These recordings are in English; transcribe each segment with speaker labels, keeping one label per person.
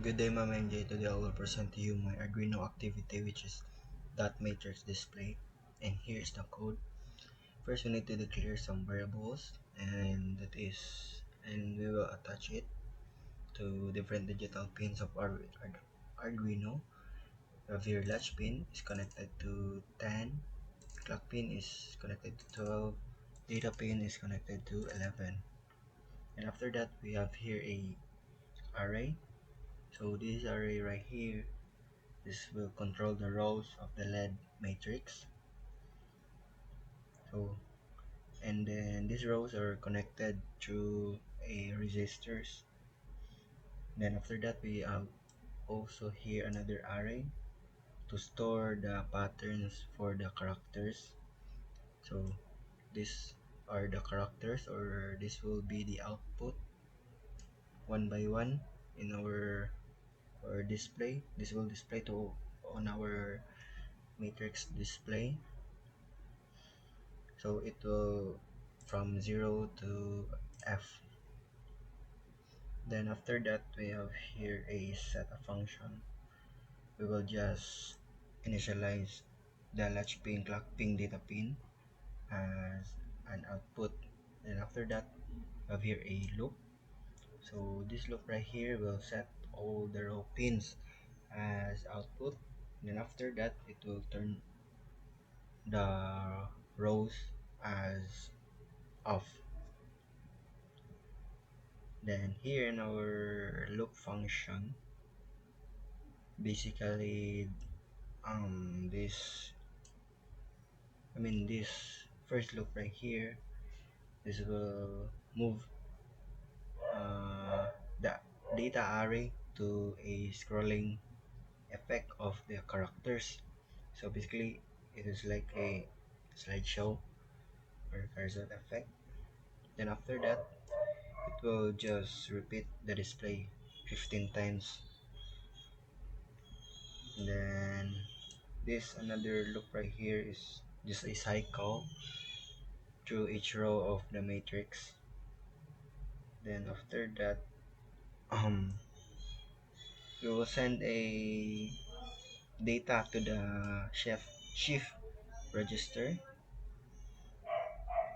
Speaker 1: Good day, Ma'am MJ. Today I will present to you my Arduino activity, which is dot matrix display. And here's the code. First, we need to declare some variables, and we will attach it to different digital pins of our Arduino. We have here latch pin is connected to 10, clock pin is connected to 12, data pin is connected to 11. And after that, we have here a array. So this array right here, this will control the rows of the LED matrix. So, and then these rows are connected through a resistors. Then after that, we have also here another array to store the patterns for the characters. So these are the characters, or this will be the output one by one in our display. This will display to on our matrix display. So it will from 0 to F. Then after that, we have here a set of function. We will just initialize the latch pin, clock pin, data pin as an output. Then after that, we have here a loop. So this loop right here will set all the row pins as output. Then after that, it will turn the rows as off. Then here in our loop function, basically this this first loop right here, this will move the data array to a scrolling effect of the characters. So basically it is like a slideshow or cursor effect. Then after that, it will just repeat the display 15 times. And then this another loop right here is just a cycle through each row of the matrix. Then after that, um we will send a data to the shift register.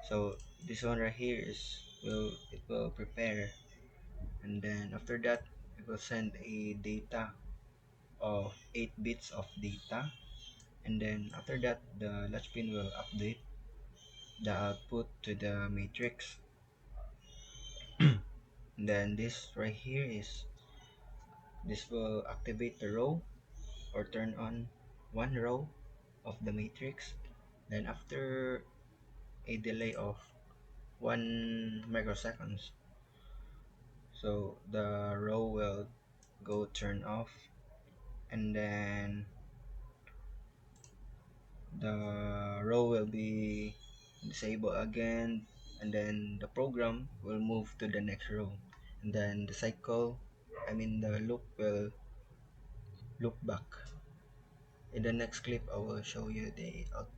Speaker 1: So this one right here is will prepare, and then after that it will send a data of 8 bits of data, and then after that the latch pin will update the output to the matrix. And then this right here is this will activate the row or turn on one row of the matrix. Then after a delay of 1 microseconds, so the row will go turn off, and then the row will be disabled again, and then the program will move to the next row, and then the cycle, the loop will loop back. In the next clip I will show you the output.